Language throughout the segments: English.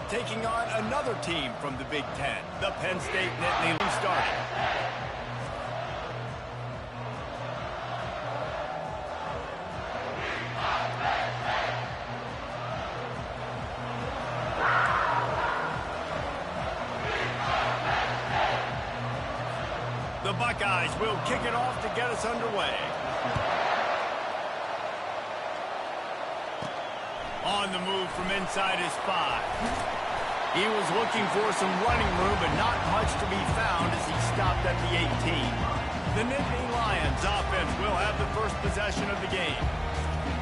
taking on another team from the Big Ten. The Penn State Nittany started. The Buckeyes will kick it off to get us underway. On the move from inside his 5. He was looking for some running room, but not much to be found as he stopped at the 18. The Nittany Lions offense will have the first possession of the game.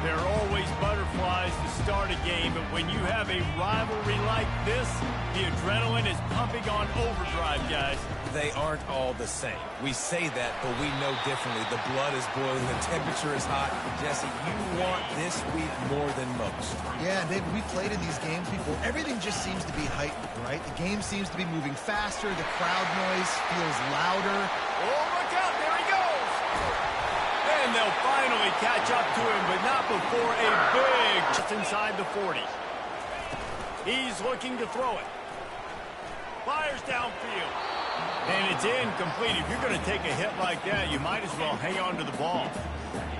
There are always butterflies to start a game, but when you have a rivalry like this, the adrenaline is pumping on overdrive, guys. They aren't all the same. We say that, but we know differently. The blood is boiling. The temperature is hot. Jesse, you want this week more than most. Yeah, David, we played in these games before. Everything just seems to be heightened, right? The game seems to be moving faster. The crowd noise feels louder. Oh, look out. There he goes. And they'll finally catch up to him, but not before a big just inside the 40. He's looking to throw it. Fires downfield. And it's incomplete. If you're going to take a hit like that, you might as well hang on to the ball.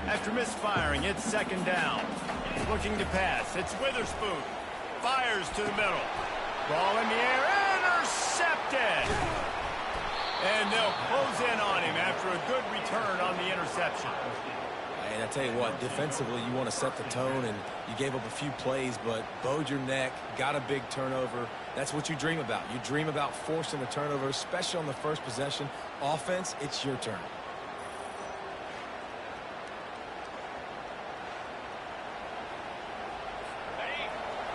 After misfiring, it's second down. Looking to pass. It's Witherspoon. Fires to the middle. Ball in the air. Intercepted. And they'll close in on him after a good return on the interception. And I tell you what, defensively, you want to set the tone, and you gave up a few plays, but bowed your neck, got a big turnover. That's what you dream about. You dream about forcing a turnover, especially on the first possession. Offense, it's your turn.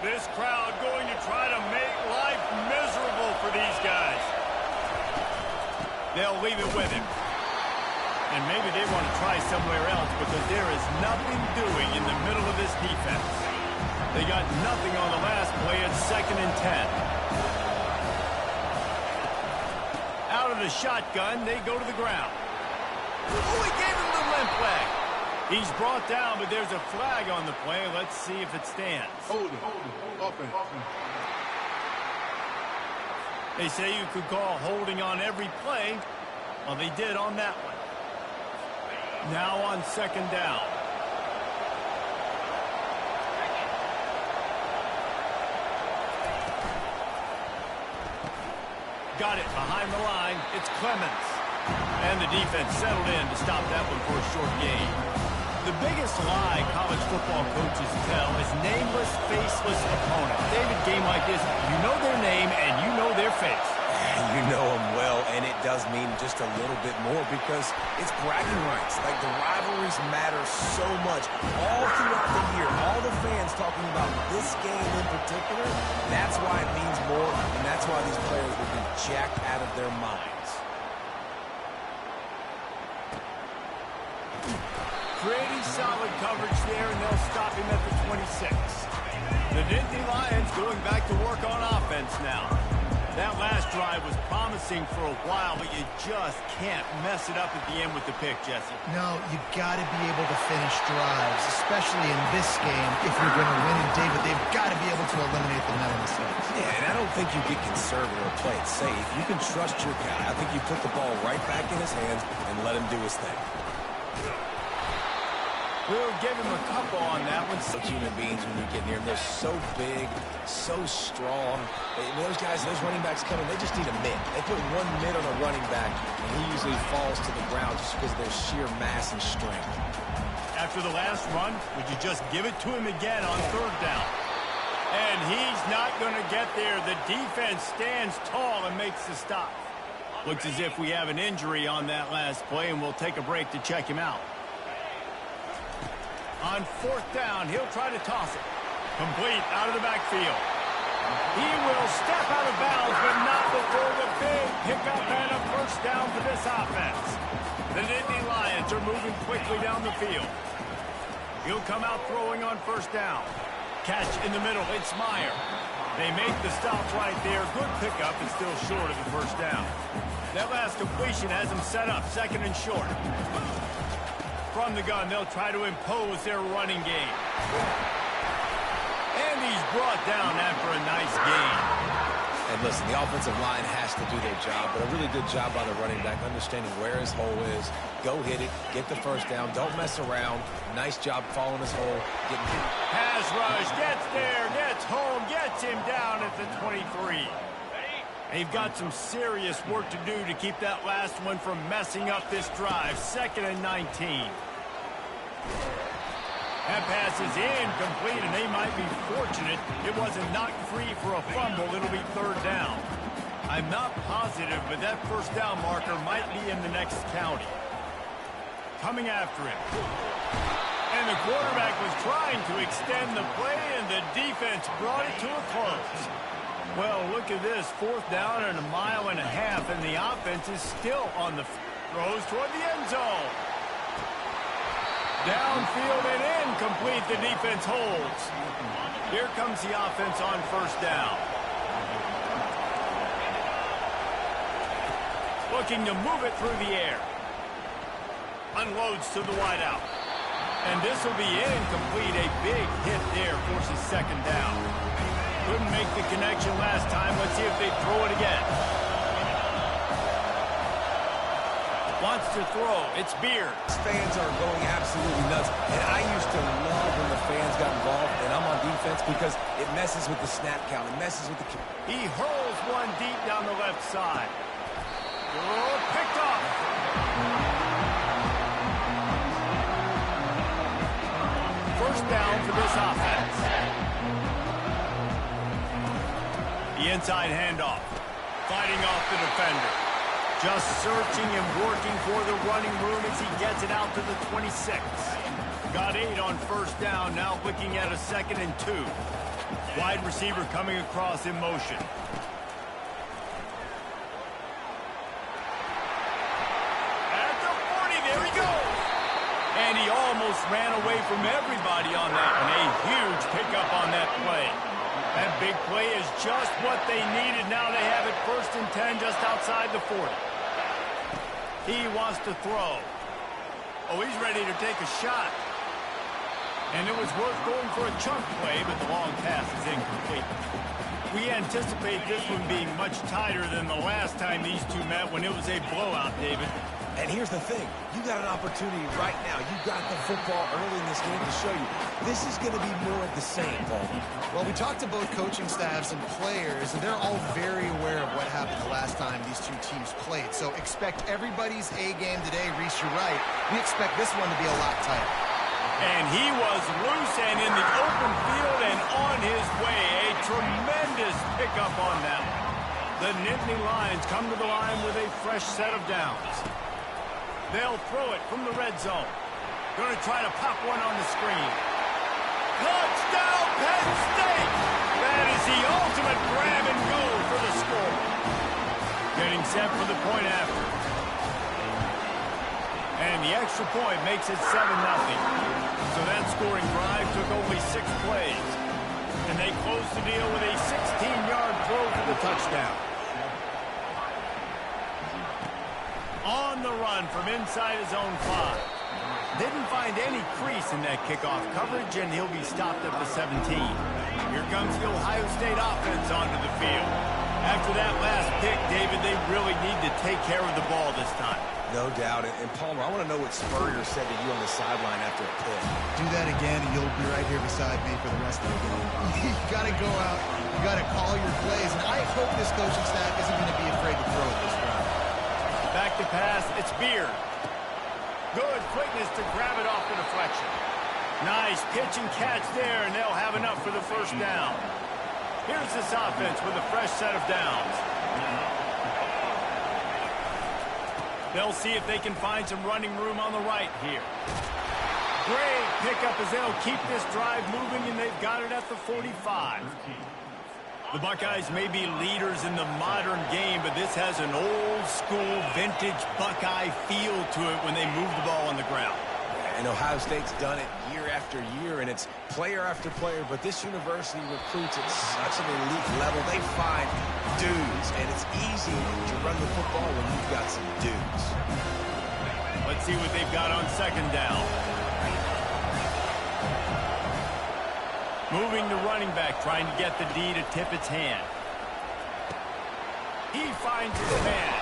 This crowd going to try to make life miserable for these guys. They'll leave it with him. And maybe they want to try somewhere else because there is nothing doing in the middle of this defense. They got nothing on the last play. It's 2nd and 10. Out of the shotgun, they go to the ground. Oh, he gave him the limp leg. He's brought down, but there's a flag on the play. Let's see if it stands. Hold it. Offense. They say you could call holding on every play. Well, they did on that one. Now on 2nd down. Got it behind the line. It's Clemens. And the defense settled in to stop that one for a short gain. The biggest lie college football coaches tell is nameless, faceless opponent. David, game like this, you know their name and you know their face. You know them well, and it does mean just a little bit more because it's bragging rights. Like, the rivalries matter so much. All throughout the year, all the fans talking about this game in particular, that's why it means more, and that's why these players will be jacked out of their minds. Pretty solid coverage there, and they'll stop him at the 26. The Nittany Lions going back to work on offense now. That last drive was promising for a while, but you just can't mess it up at the end with the pick, Jesse. No, you got to be able to finish drives, especially in this game. If you're going to win it, David, they've got to be able to eliminate the mental mistakes. Yeah, and I don't think you get conservative or play it safe. You can trust your guy. I think you put the ball right back in his hands and let him do his thing. We'll give him a couple on that one. Such human beings when you get near them. They're so big, so strong. Those guys, those running backs coming, they just need a mid. They put one mid on a running back, and he usually falls to the ground just because of their sheer mass and strength. After the last run, would you just give it to him again on 3rd down? And he's not going to get there. The defense stands tall and makes the stop. Looks as if we have an injury on that last play, and we'll take a break to check him out. On 4th down, he'll try to toss it. Complete out of the backfield. He will step out of bounds, but not before the big pickup and a first down for this offense. The Nittany Lions are moving quickly down the field. He'll come out throwing on 1st down. Catch in the middle. It's Meyer. They make the stop right there. Good pickup, and still short of the 1st down. That last completion has them set up 2nd and short. From the gun, they'll try to impose their running game. And he's brought down after a nice gain. And listen, the offensive line has to do their job, but a really good job by the running back, understanding where his hole is. Go hit it, get the first down, don't mess around. Nice job following his hole, getting hit. Pass rush, gets there, gets home, gets him down at the 23. They've got some serious work to do to keep that last one from messing up this drive. 2nd and 19. That pass is incomplete, and they might be fortunate it wasn't knocked free for a fumble. It'll be 3rd down. I'm not positive, but that first down marker might be in the next county. Coming after him. And the quarterback was trying to extend the play, and the defense brought it to a close. Well, look at this. 4th down and 1.5 miles, and the offense is still on the throws toward the end zone. Downfield and incomplete. The defense holds. Here comes the offense on 1st down. Looking to move it through the air. Unloads to the wideout. And this will be incomplete. A big hit there forces 2nd down. Couldn't make the connection last time. Let's see if they throw it again. Wants to throw. It's Beard. Fans are going absolutely nuts. And I used to love when the fans got involved, and I'm on defense because it messes with the snap count. It messes with the... He hurls one deep down the left side. Oh, picked off. First down for this offense. The inside handoff. Fighting off the defender. Just searching and working for the running room as he gets it out to the 26. Got 8 on 1st down, now looking at a 2nd and 2. Wide receiver coming across in motion. At the 40, there he goes. And he almost ran away from everybody on that one. A huge pickup on that play. That big play is just what they needed. Now they have it 1st and 10 just outside the 40. He wants to throw. Oh, he's ready to take a shot. And it was worth going for a chunk play, but the long pass is incomplete. We anticipate this one being much tighter than the last time these two met when it was a blowout, David. And here's the thing. You got an opportunity right now. You got the football early in this game to show you. This is going to be more of the same, Paul. Well, we talked to both coaching staffs and players, and they're all very aware of what happened the last time these two teams played. So expect everybody's A game today. Reese, you're right. We expect this one to be a lot tighter. And he was loose and in the open field and on his way. A tremendous pickup on that one. The Nittany Lions come to the line with a fresh set of downs. They'll throw it from the red zone. Going to try to pop one on the screen. Touchdown, Penn State! That is the ultimate grab and go for the score. Getting set for the point after. And the extra point makes it 7-0. So that scoring drive took only 6 plays. And they closed the deal with a 16-yard throw for the touchdown. On the run from inside his own 5. Didn't find any crease in that kickoff coverage, and he'll be stopped at the 17. Here comes the Ohio State offense onto the field. After that last pick, David, they really need to take care of the ball this time. No doubt. And Palmer, I want to know what Spurrier said to you on the sideline after a pick. Do that again, and you'll be right here beside me for the rest of the game. You got to go out. You got to call your plays, and I hope this coaching staff isn't going to be afraid to throw it this round. Back to pass, it's Beard. Good quickness to grab it off the deflection. Nice pitch and catch there, and they'll have enough for the first down. Here's this offense with a fresh set of downs. They'll see if they can find some running room on the right here. Great pickup as they'll keep this drive moving, and they've got it at the 45. The Buckeyes may be leaders in the modern game, but this has an old-school, vintage Buckeye feel to it when they move the ball on the ground. And Ohio State's done it year after year, and it's player after player, but this university recruits at such an elite level. They find dudes, and it's easy to run the football when you've got some dudes. Let's see what they've got on 2nd down. Moving the running back, trying to get the D to tip its hand. He finds his man.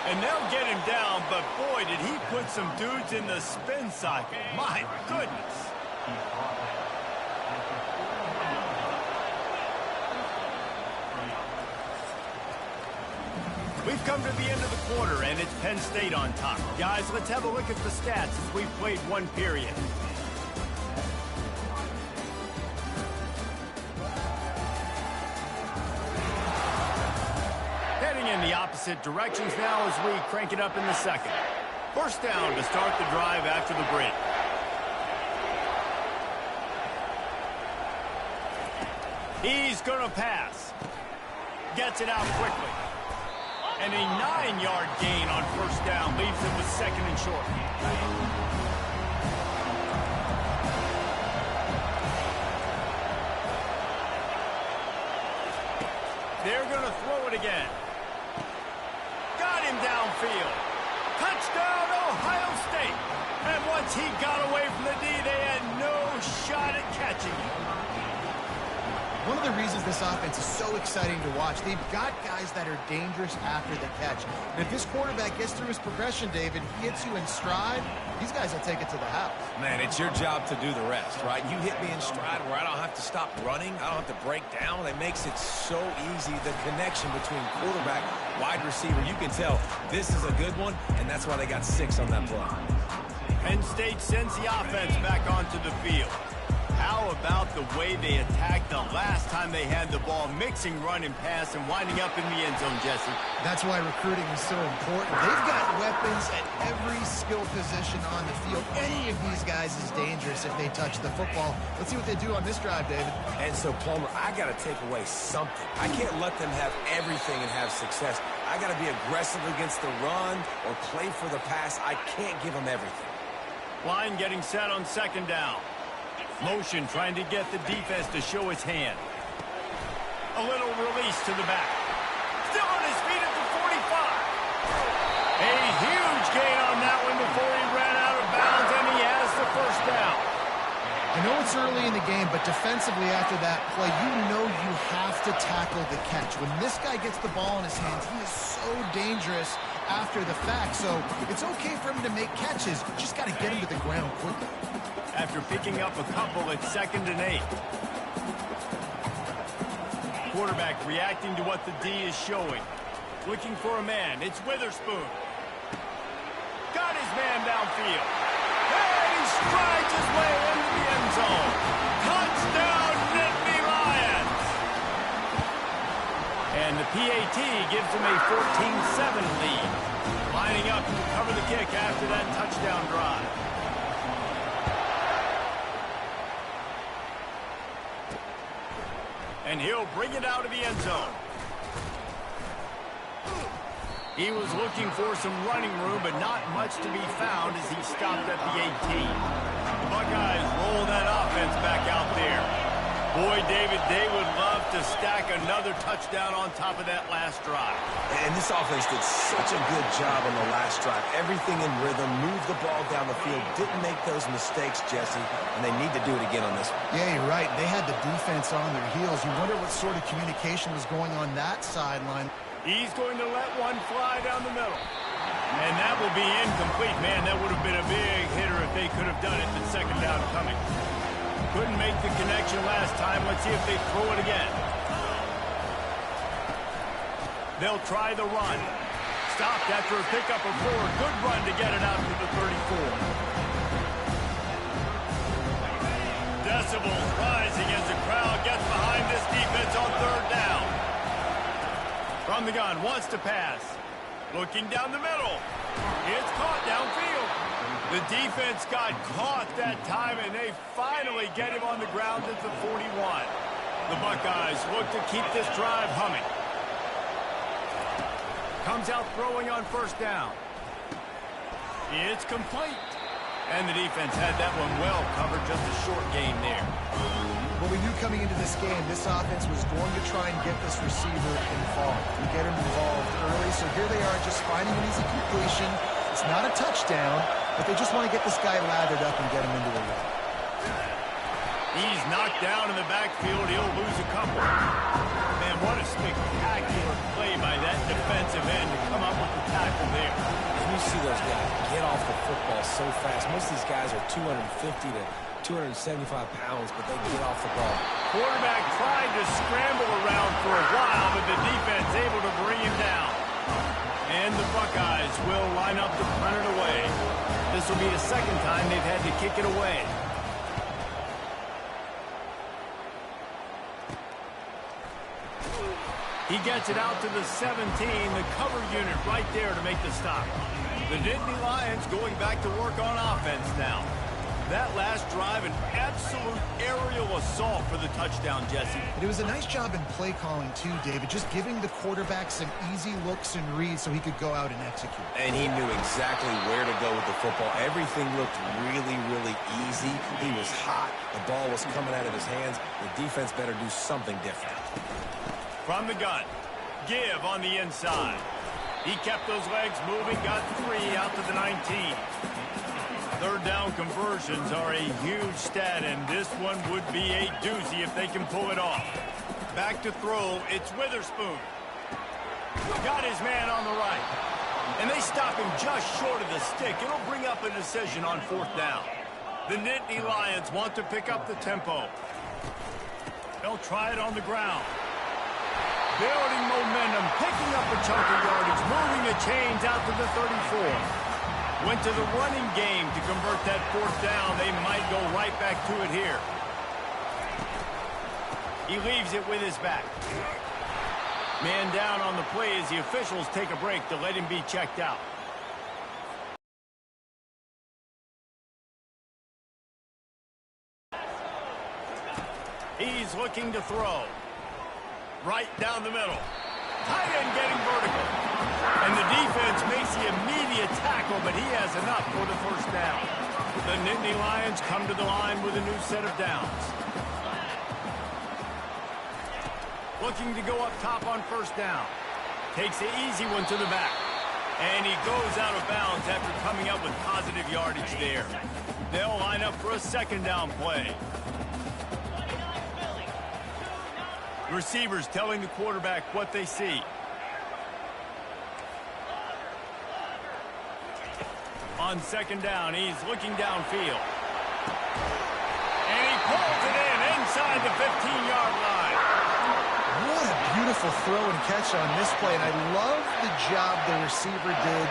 And they'll get him down, but boy, did he put some dudes in the spin cycle. My goodness. We've come to the end of the quarter, and it's Penn State on top. Guys, let's have a look at the stats as we've played one period. Heading in the opposite directions now as we crank it up in the second. First down to start the drive after the break. He's going to pass. Gets it out quickly. And a 9-yard gain on first down leaves him with second and short. They're going to throw it again. Got him downfield. Touchdown, Ohio State. And once he got away from the D, they had no shot at catching him. One of the reasons this offense is so exciting to watch, they've got guys that are dangerous after the catch. And if this quarterback gets through his progression, David, he hits you in stride, these guys will take it to the house. Man, it's your job to do the rest, right? You hit me in stride where I don't have to stop running. I don't have to break down. It makes it so easy. The connection between quarterback, wide receiver, you can tell this is a good one, and that's why they got 6 on that play. Penn State sends the offense back onto the field. How about the way they attacked the last time they had the ball, mixing run and pass and winding up in the end zone, Jesse? That's why recruiting is so important. They've got weapons at every skill position on the field. Any of these guys is dangerous if they touch the football. Let's see what they do on this drive, David. And so, Palmer, I got to take away something. I can't let them have everything and have success. I got to be aggressive against the run or play for the pass. I can't give them everything. Line getting set on second down. Motion trying to get the defense to show his hand. A little release to the back. Still on his feet at the 45. A huge gain on that one before he ran out of bounds, and he has the first down. I know it's early in the game, but defensively after that play, you know you have to tackle the catch. When this guy gets the ball in his hands, he is so dangerous after the fact. So it's okay for him to make catches. You just got to get him to the ground quickly. After picking up a couple at 2nd and 8. Quarterback reacting to what the D is showing. Looking for a man. It's Witherspoon. Got his man downfield. And he strides his way into the end zone. Touchdown, Nittany Lions! And the PAT gives him a 14-7 lead. Lining up to cover the kick after that touchdown drive. And he'll bring it out of the end zone. He was looking for some running room, but not much to be found as he stopped at the 18. The Buckeyes roll that offense back out there. Boy, David, they would love to stack another touchdown on top of that last drive. And this offense did such a good job on the last drive. Everything in rhythm, moved the ball down the field, didn't make those mistakes, Jesse, and they need to do it again on this one. Yeah, you're right. They had the defense on their heels. You wonder what sort of communication was going on that sideline. He's going to let one fly down the middle. And that will be incomplete. Man, that would have been a big hitter if they could have done it with second down coming. Couldn't make the connection last time. Let's see if they throw it again. They'll try the run. Stopped after a pickup of 4. Good run to get it out to the 34. Decibels rising as the crowd gets behind this defense on third down. From the gun, wants to pass. Looking down the middle. It's caught downfield. The defense got caught that time, and they finally get him on the ground at the 41. The Buckeyes look to keep this drive humming. Comes out throwing on first down. It's complete. And the defense had that one well covered, just a short gain there. Well, we knew coming into this game, this offense was going to try and get this receiver involved and get him involved early. So here they are just finding an easy completion. It's not a touchdown, but they just want to get this guy lathered up and get him into the run. He's knocked down in the backfield. He'll lose a couple. Man, what a spectacular play tackle there. And you see those guys get off the football so fast. Most of these guys are 250 to 275 pounds, but they get off the ball. Quarterback tried to scramble around for a while, but the defense able to bring him down. And the Buckeyes will line up to punt it away. This will be the second time they've had to kick it away. He gets it out to the 17, the cover unit right there to make the stop. The Nittany Lions going back to work on offense now. That last drive, an absolute aerial assault for the touchdown, Jesse. It was a nice job in play calling too, David, just giving the quarterback some easy looks and reads so he could go out and execute. And he knew exactly where to go with the football. Everything looked really, really easy. He was hot. The ball was coming out of his hands. The defense better do something different. From the gun, give on the inside. He kept those legs moving, got 3 out to the 19. Third down conversions are a huge stat, and this one would be a doozy if they can pull it off. Back to throw, it's Witherspoon. Got his man on the right. And they stop him just short of the stick. It'll bring up a decision on 4th down. The Nittany Lions want to pick up the tempo. They'll try it on the ground. Building momentum, picking up a chunk of yardage, moving the chains out to the 34. Went to the running game to convert that 4th down. They might go right back to it here. He leaves it with his back. Man down on the play as the officials take a break to let him be checked out. He's looking to throw. Right down the middle. Tight end getting vertical. And the defense makes the immediate tackle, but he has enough for the 1st down. The Nittany Lions come to the line with a new set of downs. Looking to go up top on 1st down. Takes the easy one to the back. And he goes out of bounds after coming up with positive yardage there. They'll line up for a 2nd down play. Receivers telling the quarterback what they see. On 2nd down, he's looking downfield. And he pulls it in inside the 15-yard line. What a beautiful throw and catch on this play, and I love the job the receiver did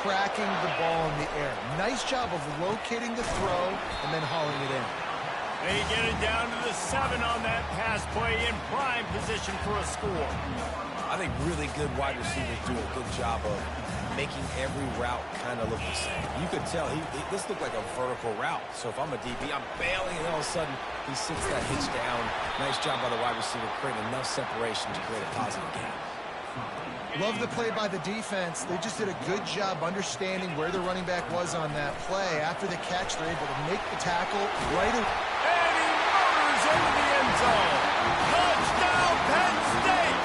tracking the ball in the air. Nice job of locating the throw and then hauling it in. They get it down to the 7 on that pass play, in prime position for a score. I think really good wide receivers do a good job of making every route kind of look the same. You could tell this looked like a vertical route. So if I'm a DB, I'm bailing, and all of a sudden he sits that hitch down. Nice job by the wide receiver creating enough separation to create a positive gain. Love the play by the defense. They just did a good job understanding where the running back was on that play. After the catch, they're able to make the tackle right away. And he murders into the end zone. Touchdown, Penn State!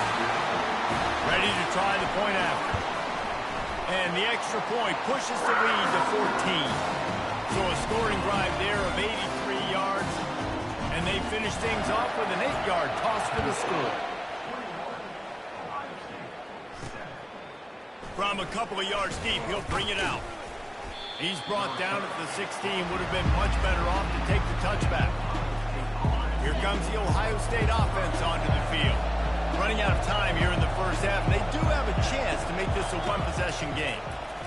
Ready to try the point after. And the extra point pushes the lead to 14. So a scoring drive there of 83 yards. And they finish things off with an 8-yard toss for the score. From a couple of yards deep, he'll bring it out. He's brought down at the 16. Would have been much better off to take the touchback. Here comes the Ohio State offense onto the field. Running out of time here in the 1st half. They do have a chance to make this a one-possession game.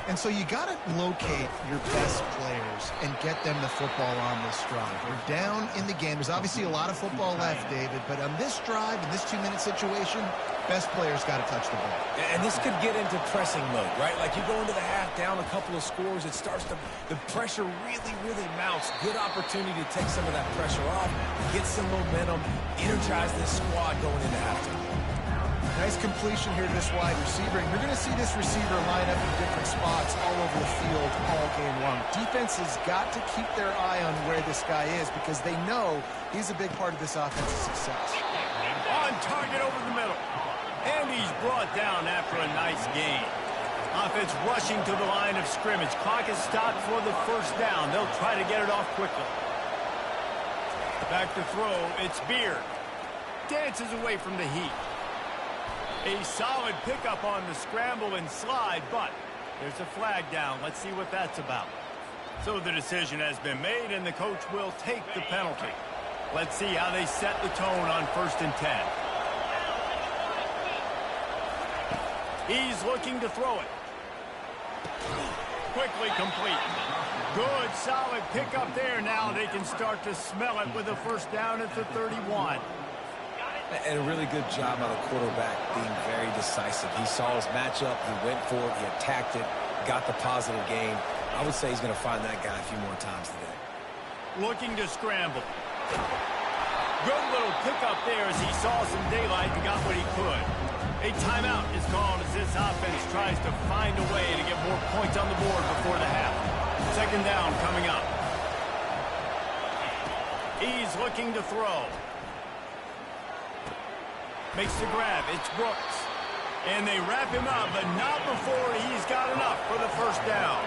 And so you got to locate your best players and get them the football on this drive. We're down in the game. There's obviously a lot of football left, David, but on this drive, in this 2-minute situation, best players got to touch the ball. And this could get into pressing mode, right? Like you go into the half down a couple of scores, it starts to, the pressure really, really mounts. Good opportunity to take some of that pressure off, get some momentum, energize this squad going into halftime. Nice completion here to this wide receiver. And you're going to see this receiver line up in different spots all over the field all game long. Defense has got to keep their eye on where this guy is because they know he's a big part of this offense's success. On target over the middle. And he's brought down after a nice gain. Offense rushing to the line of scrimmage. Clock is stopped for the 1st down. They'll try to get it off quickly. Back to throw. It's Beard. Dances away from the heat. A solid pickup on the scramble and slide, but There's a flag down. Let's see what that's about. So the decision has been made, and the coach will take the penalty. Let's see how they set the tone on 1st and 10. He's looking to throw it. Quickly complete. Good, solid pickup there. Now they can start to smell it with a 1st down at the 31. And a really good job by the quarterback being very decisive. He saw his matchup, he went for it, he attacked it, got the positive gain. I would say he's going to find that guy a few more times today. Looking to scramble. Good little pickup there as he saw some daylight and got what he could. A timeout is called as this offense tries to find a way to get more points on the board before the half. 2nd down coming up. He's looking to throw. Makes the grab. It's Brooks. And they wrap him up, but not before he's got enough for the 1st down.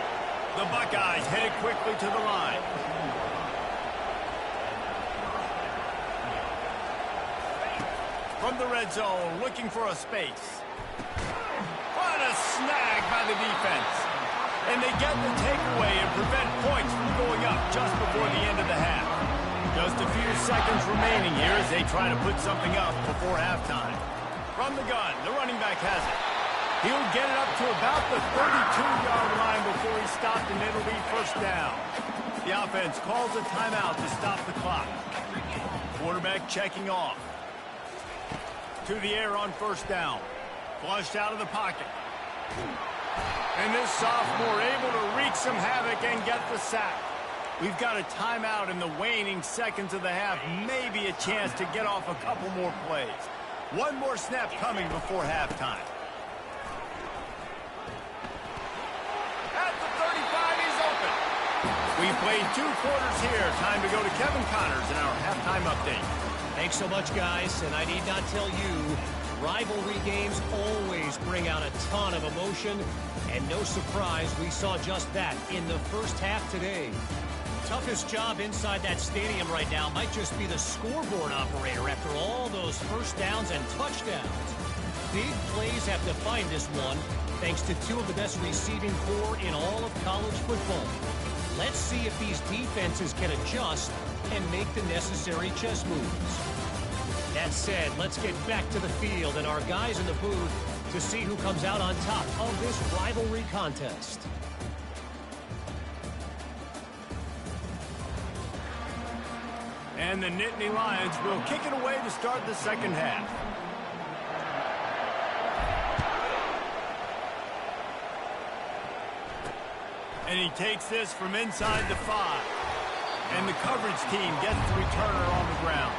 The Buckeyes headed quickly to the line. From the red zone, looking for a space. What a snag by the defense. And they get the takeaway and prevent points from going up just before the end of the half. Just a few seconds remaining here as they try to put something up before halftime. From the gun, the running back has it. He'll get it up to about the 32-yard line before he's stopped, and it'll be 1st down. The offense calls a timeout to stop the clock. Quarterback checking off. To the air on 1st down. Flushed out of the pocket. And this sophomore able to wreak some havoc and get the sack. We've got a timeout in the waning seconds of the half. Maybe a chance to get off a couple more plays. One more snap coming before halftime. At the 35, he's open. We've played 2 quarters here. Time to go to Kevin Connors in our halftime update. Thanks so much, guys. And I need not tell you, rivalry games always bring out a ton of emotion. And no surprise, we saw just that in the 1st half today. Toughest job inside that stadium right now might just be the scoreboard operator after all those 1st downs and touchdowns. Big plays have defined this one, thanks to 2 of the best receiving corps in all of college football. Let's see if these defenses can adjust and make the necessary chess moves. That said, let's get back to the field and our guys in the booth to see who comes out on top of this rivalry contest. And the Nittany Lions will kick it away to start the 2nd half. And he takes this from inside the 5. And the coverage team gets the returner on the ground.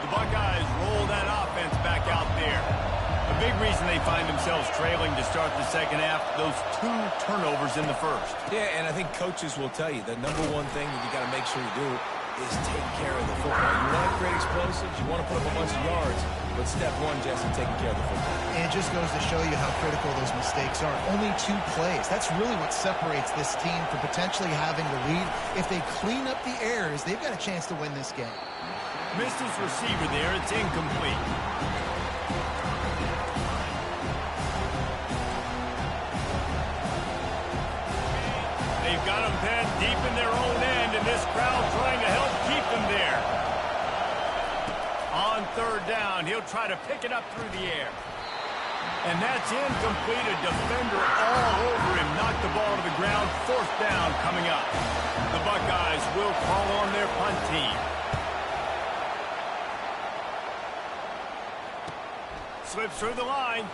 The Buckeyes roll that offense back out there. A big reason they find themselves trailing to start the 2nd half, those 2 turnovers in the 1st. Yeah, and I think coaches will tell you the number one thing that you got to make sure you do is take care of the football. You want to create explosives, you want to put up a bunch of yards, but step 1, Jesse, taking care of the football. And it just goes to show you how critical those mistakes are. Only 2 plays. That's really what separates this team from potentially having the lead. If they clean up the errors, they've got a chance to win this game. Missed his receiver there. It's incomplete. They've got him pinned deep in their own end, and this crowd trying to help keep them there. On 3rd down, he'll try to pick it up through the air. And that's incomplete. A defender all over him. Knocked the ball to the ground. 4th down coming up. The Buckeyes will call on their punt team. Slips through the line.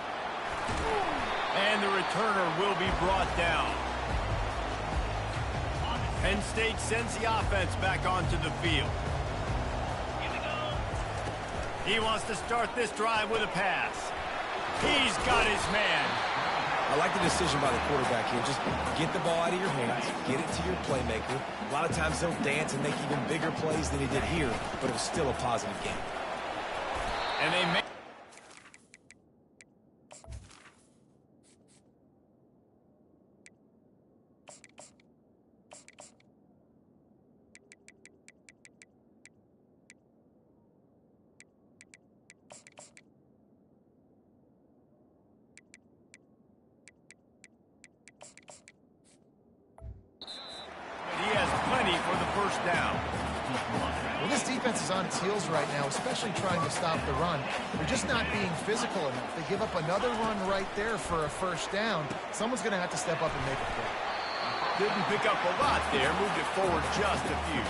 And the returner will be brought down. Penn State sends the offense back onto the field. He wants to start this drive with a pass. He's got his man. I like the decision by the quarterback here. Just get the ball out of your hands, get it to your playmaker. A lot of times they'll dance and make even bigger plays than he did here, but it was still a positive game. And they make down. Well, this defense is on its heels right now, especially trying to stop the run. They're just not being physical enough. They give up another run right there for a first down. Someone's going to have to step up and make a play. Didn't pick up a lot there, moved it forward just a few.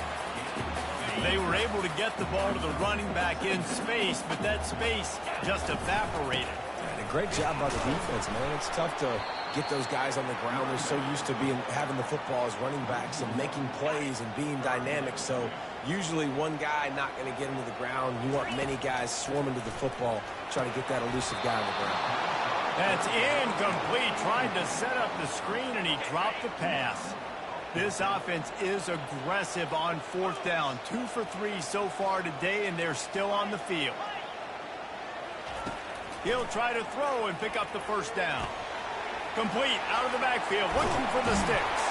They were able to get the ball to the running back in space, but that space just evaporated. And a great job by the defense, man. It's tough to get those guys on the ground. They're so used to having the football as running backs and making plays and being dynamic. So usually one guy not going to get into the ground. You want many guys swarming to the football, trying to get that elusive guy on the ground. That's incomplete. Tried to set up the screen, and he dropped the pass. This offense is aggressive on fourth down. 2 for 3 so far today, and they're still on the field. He'll try to throw and pick up the first down. Complete out of the backfield, looking for the sticks.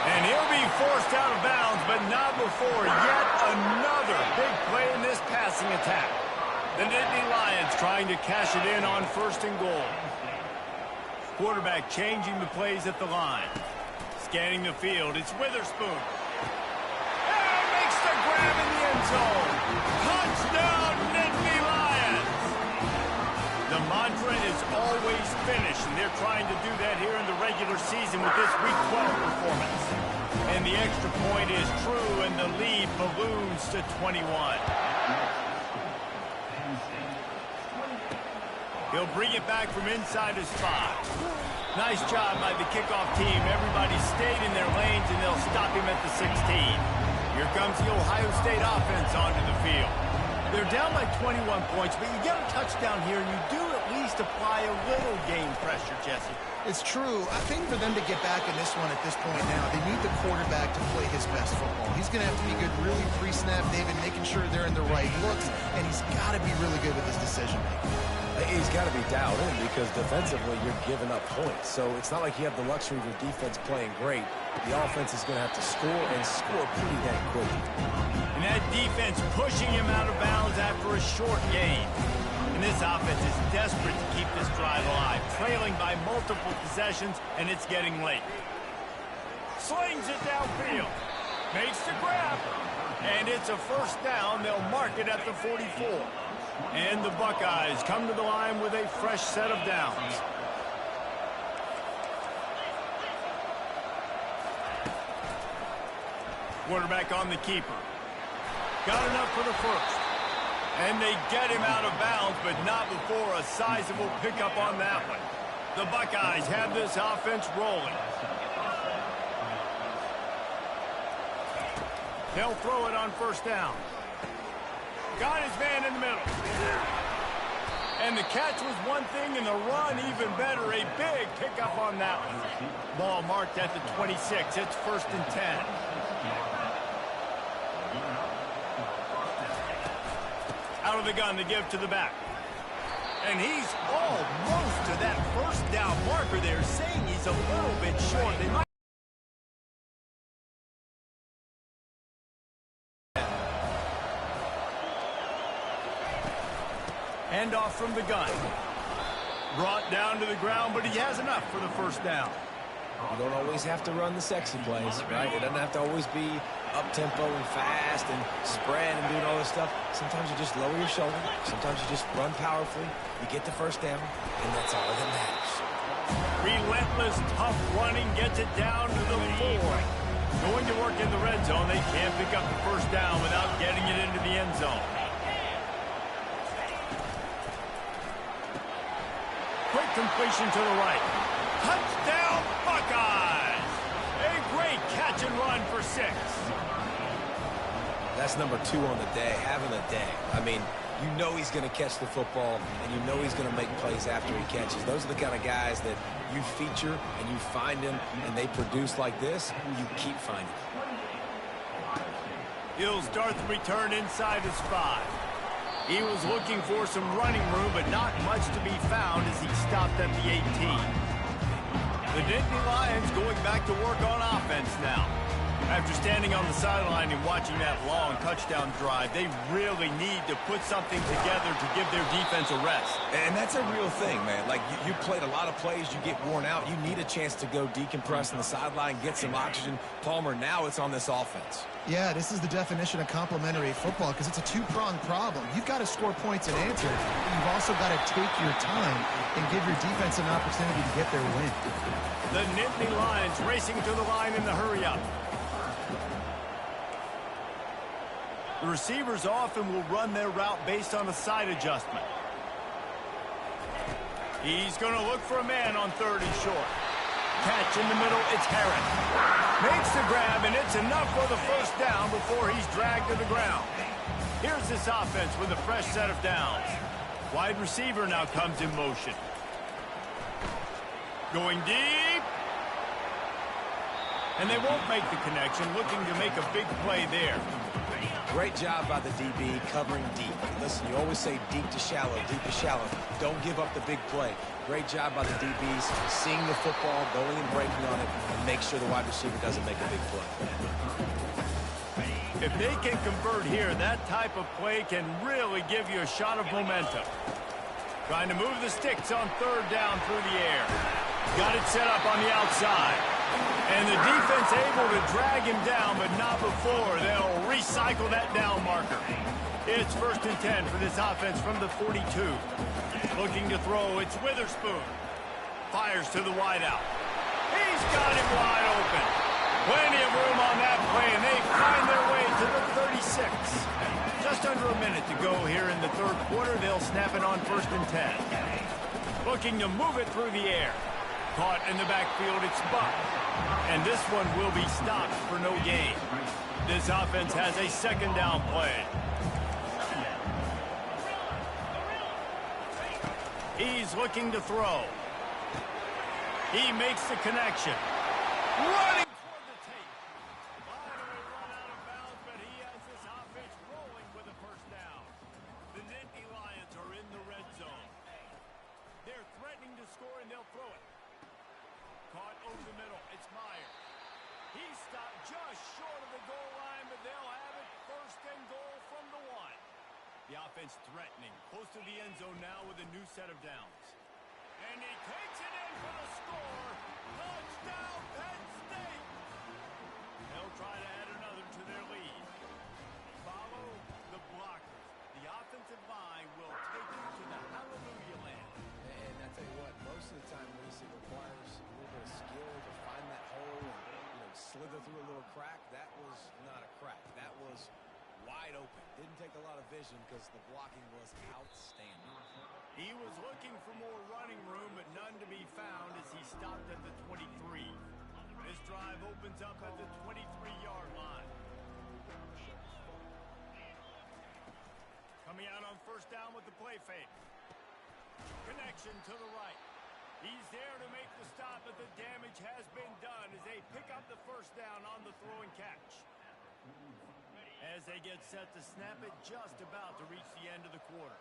And he'll be forced out of bounds, but not before yet another big play in this passing attack. The Nittany Lions trying to cash it in on 1st and goal. Quarterback changing the plays at the line. Scanning the field, it's Witherspoon. And makes the grab in the end zone. Touchdown, Nittany Lions! The mantra is always finish, and they're trying to do that here in the regular season with this Week 12 performance. And the extra point is true, and the lead balloons to 21. He'll bring it back from inside his 5. Nice job by the kickoff team. Everybody stayed in their lanes, and they'll stop him at the 16. Here comes the Ohio State offense onto the field. They're down by 21 points, but you get a touchdown here, and you do at least apply a little game pressure, Jesse. It's true. I think for them to get back in this one at this point now, they need the quarterback to play his best football. He's going to have to be good really pre-snap, David, making sure they're in the right looks, and he's got to be really good with his decision-making. He's got to be dialed in because defensively you're giving up points. So it's not like you have the luxury of your defense playing great. The offense is going to have to score and score pretty dang quickly. And that defense pushing him out of bounds after a short gain. And this offense is desperate to keep this drive alive, trailing by multiple possessions, and it's getting late. Slings it downfield. Makes the grab. And it's a first down. They'll mark it at the 44. And the Buckeyes come to the line with a fresh set of downs. Quarterback on the keeper. Got enough for the first. And they get him out of bounds, but not before a sizable pickup on that one. The Buckeyes have this offense rolling. They'll throw it on first down. Got his man in the middle. And the catch was one thing, and the run even better. A big pickup on that one. Ball marked at the 26. It's 1st and 10. Out of the gun to give to the back. And he's almost to that first down marker there, saying he's a little bit short. They might hand off from the gun. Brought down to the ground, but he has enough for the first down. You don't always have to run the sexy plays, right? It doesn't have to always be up-tempo and fast and spread and doing all this stuff. Sometimes you just lower your shoulder. Sometimes you just run powerfully. You get the first down, and that's all that matters. Relentless, tough running gets it down to the 4. Going to work in the red zone. They can't pick up the first down without getting it into the end zone. Quick completion to the right. Touchdown, Buckeyes! A great catch and run for 6. That's number 2 on the day, having a day. I mean, you know he's going to catch the football, and you know he's going to make plays after he catches. Those are the kind of guys that you feature, and you find them, and they produce like this, you keep finding them. He'll start the return inside his 5. He was looking for some running room, but not much to be found as he stopped at the 18. The Nittany Lions going back to work on offense now. After standing on the sideline and watching that long touchdown drive, they really need to put something together to give their defense a rest. And that's a real thing, man. Like, you played a lot of plays, you get worn out. You need a chance to go decompress on the sideline, get some oxygen. Palmer, now it's on this offense. Yeah, this is the definition of complementary football because it's a two-pronged problem. You've got to score points and answer, but you've also got to take your time and give your defense an opportunity to get their win. The Nittany Lions racing to the line in the hurry-up. The receivers often will run their route based on a side adjustment. He's going to look for a man on 3rd and short. Catch in the middle, it's Harris. Makes the grab, and it's enough for the first down before he's dragged to the ground. Here's this offense with a fresh set of downs. Wide receiver now comes in motion. Going deep. And they won't make the connection, looking to make a big play there. Great job by the DB covering deep. Listen, you always say deep to shallow, deep to shallow. Don't give up the big play. Great job by the DBs, seeing the football, going and breaking on it, and make sure the wide receiver doesn't make a big play. If they can convert here, that type of play can really give you a shot of momentum. Trying to move the sticks on 3rd down through the air. Got it set up on the outside. And the defense able to drag him down, but not before they'll recycle that down marker. It's 1st and 10 for this offense from the 42. Looking to throw, it's Witherspoon. Fires to the wideout. He's got him wide open. Plenty of room on that play, and they find their way to the 36. Just under a minute to go here in the 3rd quarter. They'll snap it on 1st and 10. Looking to move it through the air. Caught in the backfield, it's Buck. And this one will be stopped for no gain. This offense has a 2nd down play. He's looking to throw. He makes the connection. Running toward the tape. Finally run out of bounds, but he has this offense rolling with a 1st down. The Nittany Lions are in the red zone. They're threatening to score, and they'll throw it. Caught over the middle. It's Meyer. He's stopped just short of the goal line, but they'll have it 1st and goal from the 1. The offense threatening. Close to the end zone now with a new set of downs. And he takes it in for the score. Touchdown, Penn State. They'll try to add another to their lead. Follow the blockers. The offensive line will take you to the hallelujah land. And I tell you what, most of the time, Reese, it requires a little bit of skill to find that hole and slither through a little crack. That was not a crack. That was wide open. Didn't take a lot of vision because the blocking was outstanding. He was looking for more running room, but none to be found as he stopped at the 23. This drive opens up at the 23-yard line. Coming out on 1st down with the play fake. Connection to the right. He's there to make the stop, but the damage has been done as they pick up the 1st down on the throw and catch. As they get set to snap it, just about to reach the end of the quarter.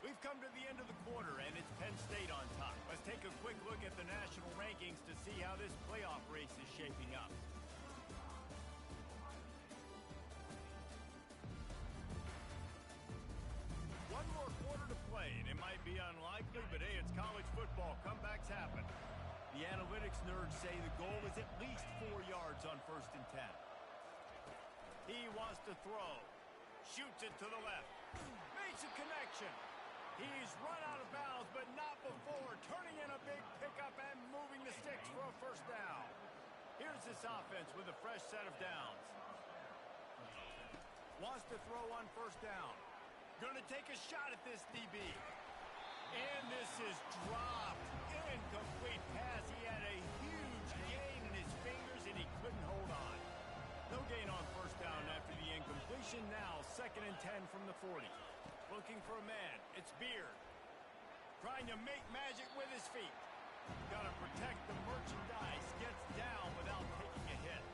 We've come to the end of the quarter, and it's Penn State on top. Let's take a quick look at the national rankings to see how this playoff race is shaping up. One more quarter to play, and it might be unlikely, but hey, it's college football. Comebacks happen. The analytics nerds say the goal is at least 4 yards on 1st and 10. He wants to throw. Shoots it to the left. Makes a connection. He's run out of bounds, but not before. Turning in a big pickup and moving the sticks for a 1st down. Here's this offense with a fresh set of downs. Wants to throw on 1st down. Going to take a shot at this DB. And this is dropped. Incomplete pass. He had a huge gain in his fingers, and he couldn't hold on. No gain on 1st down after the incompletion. Now 2nd and 10 from the 40. Looking for a man. It's Beard. Trying to make magic with his feet. Got to protect the merchandise. Gets down without taking a hit.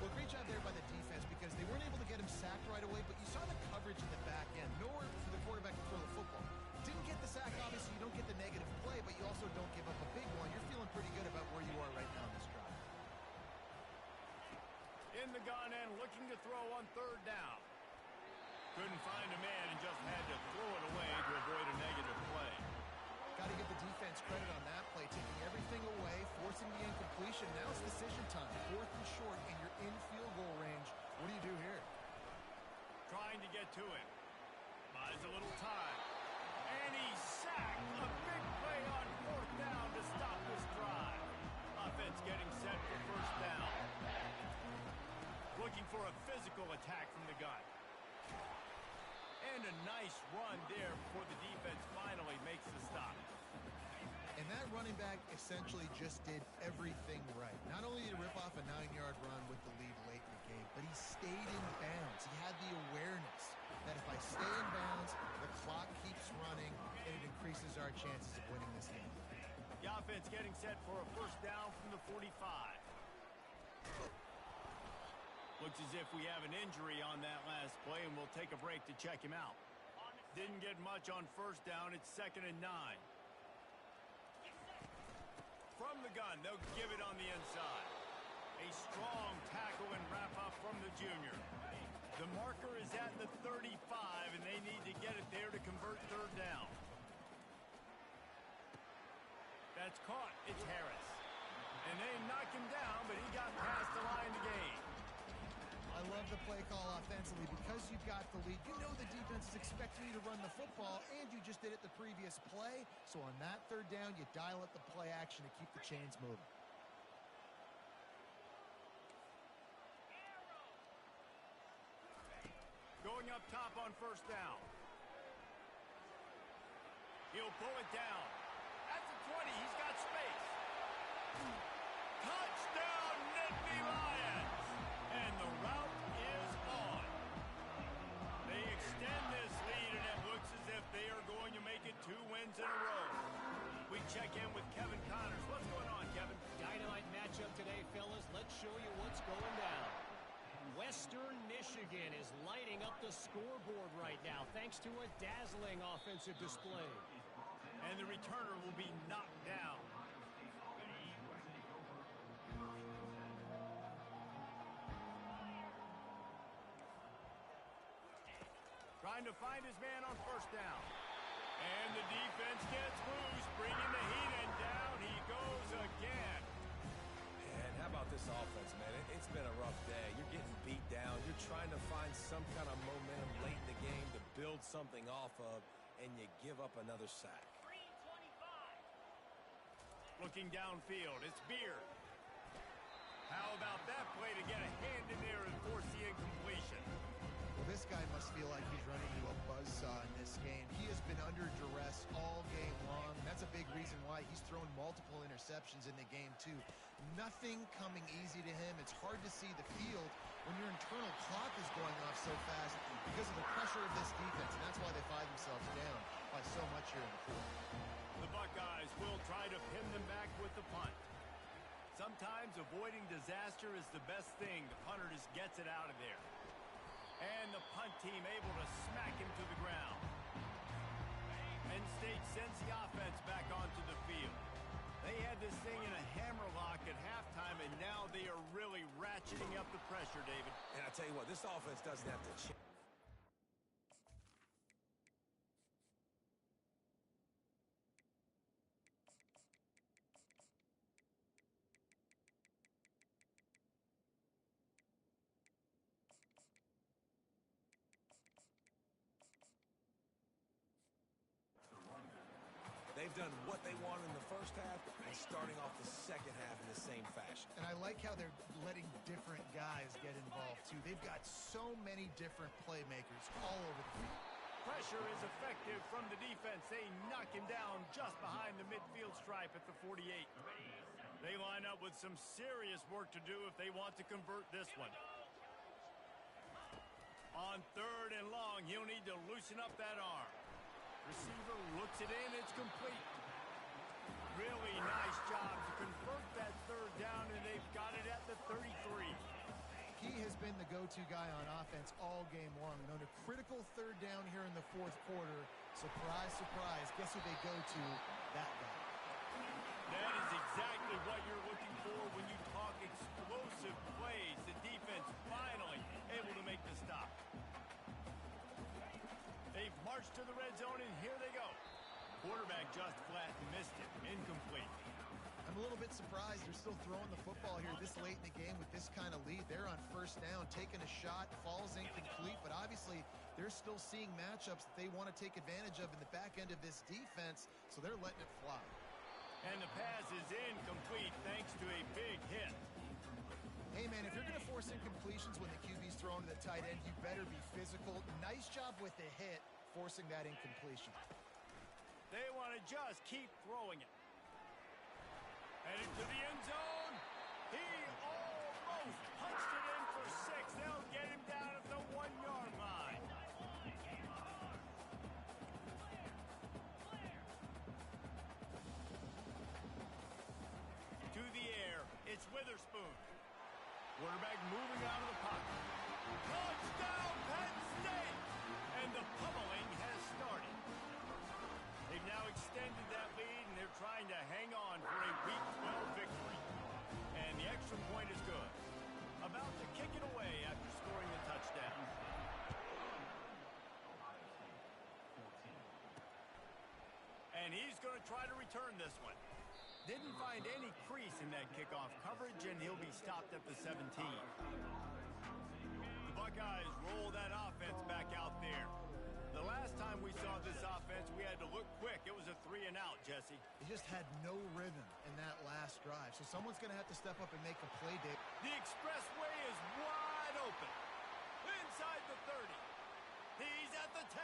Well, great job there by the defense because they weren't able to get him sacked right away, but you saw the coverage in the back end. Nowhere for the quarterback to throw the football. Didn't get the sack, obviously. You don't get the negative play, but you also don't give up a big one. You're feeling pretty good about where you are right now in this drive. In the gun end, looking to throw on 3rd down. Couldn't find a man and just had to throw it away to avoid a negative play. Got to give the defense credit on that play, taking everything away, forcing the incompletion. Now it's decision time. 4th and short, and you're in field goal range. What do you do here? Trying to get to him. Buys a little time. And he's sacked. A big play on 4th down to stop this drive. Offense getting set for 1st down. Looking for a physical attack from the gun. And a nice run there before the defense finally makes the stop. And that running back essentially just did everything right. Not only did he rip off a 9-yard run with the lead late in the game, but he stayed in bounds. He had the awareness that if I stay in bounds, the clock keeps running, and it increases our chances of winning this game. The offense getting set for a 1st down from the 45. Looks as if we have an injury on that last play, and we'll take a break to check him out. Didn't get much on 1st down. It's 2nd and 9. From the gun, they'll give it on the inside. A strong tackle and wrap-up from the junior. The marker is at the 35, and they need to get it there to convert 3rd down. That's caught. It's Harris. And they knock him down, but he got past the line to gain. I love the play call offensively. Because you've got the lead, you know the defense is expecting you to run the football, and you just did it the previous play. So on that 3rd down, you dial up the play action to keep the chains moving. Going up top on 1st down. He'll pull it down. At the 20, he's got space. Touchdown, Nittany Lions! And the route is on. They extend this lead, and it looks as if they are going to make it 2 wins in a row. We check in with Kevin Connors. What's going on, Kevin? Dynamite matchup today, fellas. Let's show you what's going down. Western Michigan is lighting up the scoreboard right now thanks to a dazzling offensive display. And the returner will be knocked down. Trying to find his man on 1st down. And the defense gets loose, bringing the heat, and down he goes again. And how about this offense, man? It's been a rough day. You're getting beat down. You're trying to find some kind of momentum late in the game to build something off of, and you give up another sack. Looking downfield, it's Beard. How about that play to get a hand in there and force the incompletion? Well, this guy must feel like he's running into a buzzsaw in this game. He has been under duress all game long. That's a big reason why he's thrown multiple interceptions in the game, too. Nothing coming easy to him. It's hard to see the field when your internal clock is going off so fast because of the pressure of this defense, and that's why they find themselves down by so much here in the fourth. The Buckeyes will try to pin them back with the punt. Sometimes avoiding disaster is the best thing. The punter just gets it out of there. And the punt team able to smack him to the ground. Penn State sends the offense back onto the field. They had this thing in a hammerlock at halftime, and now they are really ratcheting up the pressure, David. And I tell you what, this offense doesn't have to change. They've done what they wanted in the 1st half and starting off the 2nd half in the same fashion. And I like how they're letting different guys get involved, too. They've got so many different playmakers all over the field. Pressure is effective from the defense. They knock him down just behind the midfield stripe at the 48. They line up with some serious work to do if they want to convert this one. On 3rd and long, he'll need to loosen up that arm. Receiver looks it in, it's complete. Really nice job to convert that 3rd down, and they've got it at the 33. He has been the go-to guy on offense all game long. And on a critical 3rd down here in the 4th quarter, surprise, surprise, guess who they go to? That guy. That is exactly what you're looking for when you talk explosive plays. The defense finally able to make the stop. They've marched to the red zone, and here they go. quarterback just flat missed it. Incomplete. I'm a little bit surprised they're still throwing the football here this late in the game with this kind of lead. They're on first down, taking a shot, falls incomplete, but obviously they're still seeing matchups that they want to take advantage of in the back end of this defense, so they're letting it fly. And the pass is incomplete thanks to a big hit. Hey, man, if you're going to force incompletions when the QB's thrown to the tight end, you better be physical. Nice job with the hit, forcing that incompletion. They want to just keep throwing it. Headed to the end zone. He almost punched it in for 6. They'll get him down at the 1-yard line. To the air, it's Witherspoon. Quarterback moving out of the pocket. Touchdown, Penn State! And the pummeling has started. They've now extended that lead, and they're trying to hang on for a Week 12 victory. And the extra point is good. About to kick it away after scoring the touchdown. And he's going to try to return this one. Didn't find any crease in that kickoff coverage, and he'll be stopped at the 17. The Buckeyes roll that offense back out there. The last time we saw this offense, we had to look quick. It was a 3-and-out, Jesse. They just had no rhythm in that last drive, so someone's going to have to step up and make a play, Dave. The expressway is wide open. Inside the 30. He's at the 10.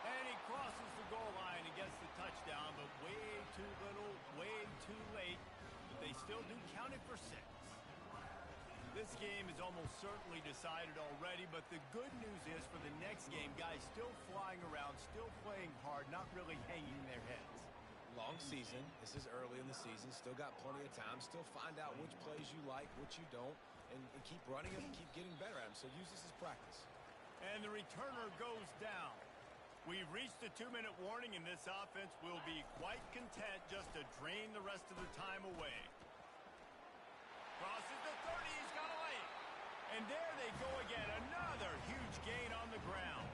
And he crosses the goal line and gets the touchdown, but way too little, way too late. But they still do count it for 6. This game is almost certainly decided already, but the good news is for the next game, guys still flying around, still playing hard, not really hanging their heads. Long season. This is early in the season. Still got plenty of time. Still find out which plays you like, which you don't, and keep running them and keep getting better at them. So use this as practice. And the returner goes down. We've reached the 2-minute warning, and this offense will be quite content just to drain the rest of the time away. Crosses the 30, he's got a lane. And there they go again, another huge gain on the ground.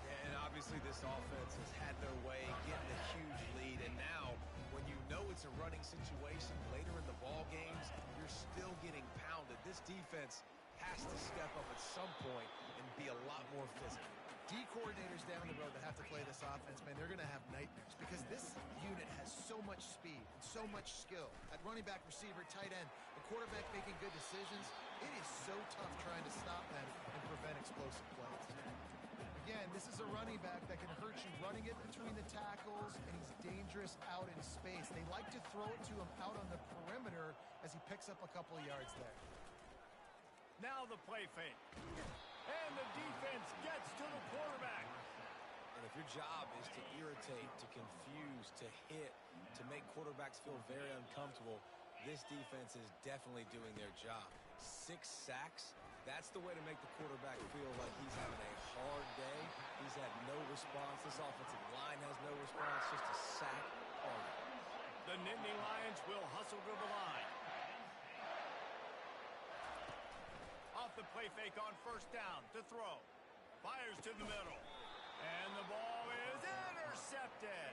And obviously this offense has had their way, getting a huge lead. And now, when you know it's a running situation later in the ball games, you're still getting pounded. This defense has to step up at some point and be a lot more physical. D coordinators down the road that have to play this offense, man, they're going to have nightmares because this unit has so much speed and so much skill. At running back, receiver, tight end, the quarterback making good decisions, it is so tough trying to stop them and prevent explosive plays. Again, this is a running back that can hurt you running it between the tackles, and he's dangerous out in space. They like to throw it to him out on the perimeter as he picks up a couple of yards there. Now the play fake. And the defense gets to the quarterback. And if your job is to irritate, to confuse, to hit, to make quarterbacks feel very uncomfortable, this defense is definitely doing their job. 6 sacks, that's the way to make the quarterback feel like he's having a hard day. He's had no response. This offensive line has no response, just a sack hard. The Nittany Lions will hustle to the line. Off the play fake on first down to throw. Fires to the middle. And the ball is intercepted.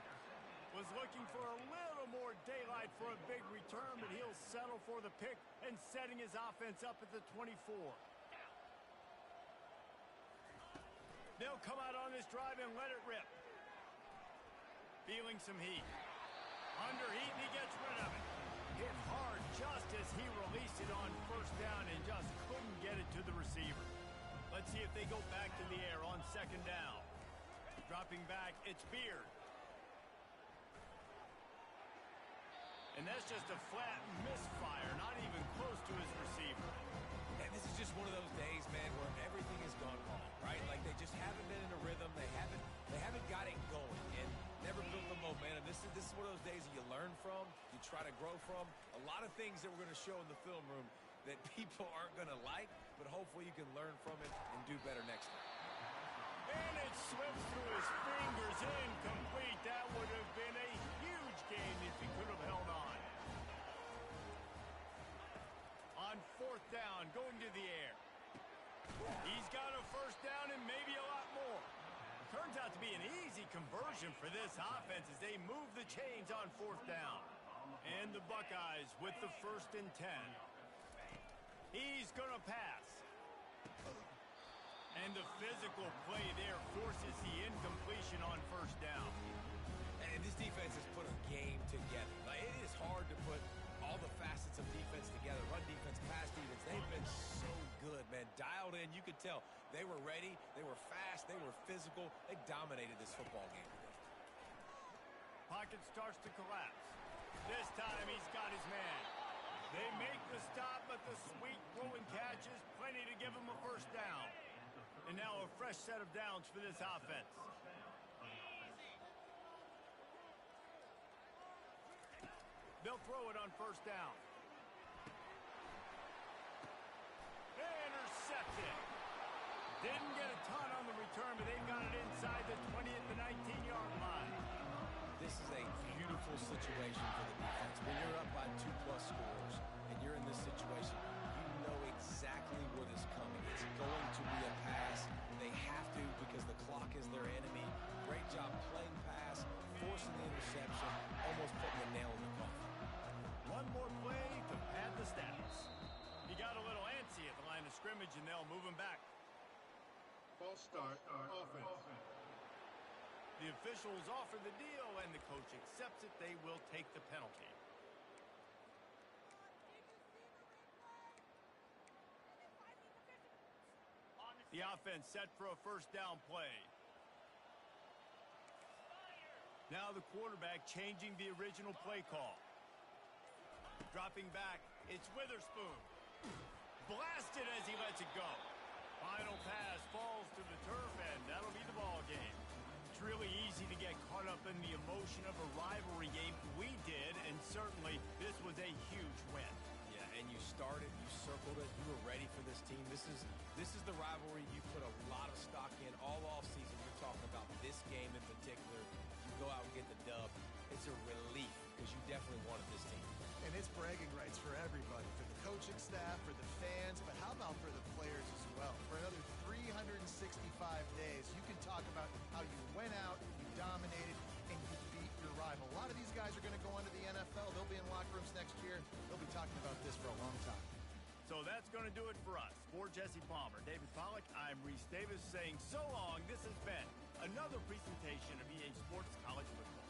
Was looking for a little more daylight for a big return, but he'll settle for the pick and setting his offense up at the 24. They'll come out on this drive and let it rip. Feeling some heat. Under heat, and he gets rid of it. Hit hard just as he released it on first down and just couldn't get it to the receiver. Let's see if they go back to the air on second down. Dropping back, it's Beard. And that's just a flat misfire, not even close to his receiver. And this is just one of those days, man, where everything has gone wrong, right? Like they just haven't been in a rhythm. They haven't got it going and never built the momentum. This is one of those days that you learn from, you try to grow from. A lot of things that we're going to show in the film room that people aren't going to like, but hopefully you can learn from it and do better next time. And it slips through his fingers, incomplete. That would have been a huge gain if he could have held on. On fourth down, going to the air. He's got a first down and maybe a lot more. Turns out to be an easy conversion for this offense as they move the chains on 4th down. And the Buckeyes with the 1st and 10. He's going to pass. And the physical play there forces the incompletion on 1st down. And this defense has put a game together. Like, it is hard to put all the facets of defense together. Run defense, pass defense. They've been so good, man. Dialed in. You could tell they were ready. They were fast. They were physical. They dominated this football game today. Pocket starts to collapse. This time he's got his man. They make the stop, but the sweet rolling catch is plenty to give him a 1st down. And now a fresh set of downs for this offense. They'll throw it on 1st down. Intercepted. Didn't get a ton on the return, but they've got it inside the 20 at the 19-yard line. This is a beautiful situation for the defense. When you're up by 2+ scores and you're in this situation, you know exactly what is coming. It's going to be a pass. They have to because the clock is their enemy. Great job playing pass, forcing the interception, almost putting the nail in the coffin. One more play to pad the stats. He got a little antsy at the line of scrimmage, and they'll move him back. False start, offense. The officials offer the deal, and the coach accepts it. They will take the penalty. The offense set for a 1st down play. Now the quarterback changing the original play call. Dropping back, it's Witherspoon. Blasted as he lets it go. Final pass falls to the turf, and that'll be the ball game. It's really easy to get caught up in the emotion of a rivalry game. We did, and certainly this was a huge win. Yeah, and you started, you circled it, you were ready for this team. This is the rivalry you put a lot of stock in all offseason. You're talking about this game in particular. You go out and get the dub. It's a relief because you definitely wanted this team. And it's bragging rights for everybody, for the coaching staff, for the fans, but how about for the players as well? For another 365 days, you can talk about how you went out, you dominated, and you beat your rival. A lot of these guys are going to go on to the NFL. They'll be in locker rooms next year. They'll be talking about this for a long time. So that's going to do it for us. For Jesse Palmer, David Pollack, I'm Reese Davis saying so long. This has been another presentation of EA Sports College Football.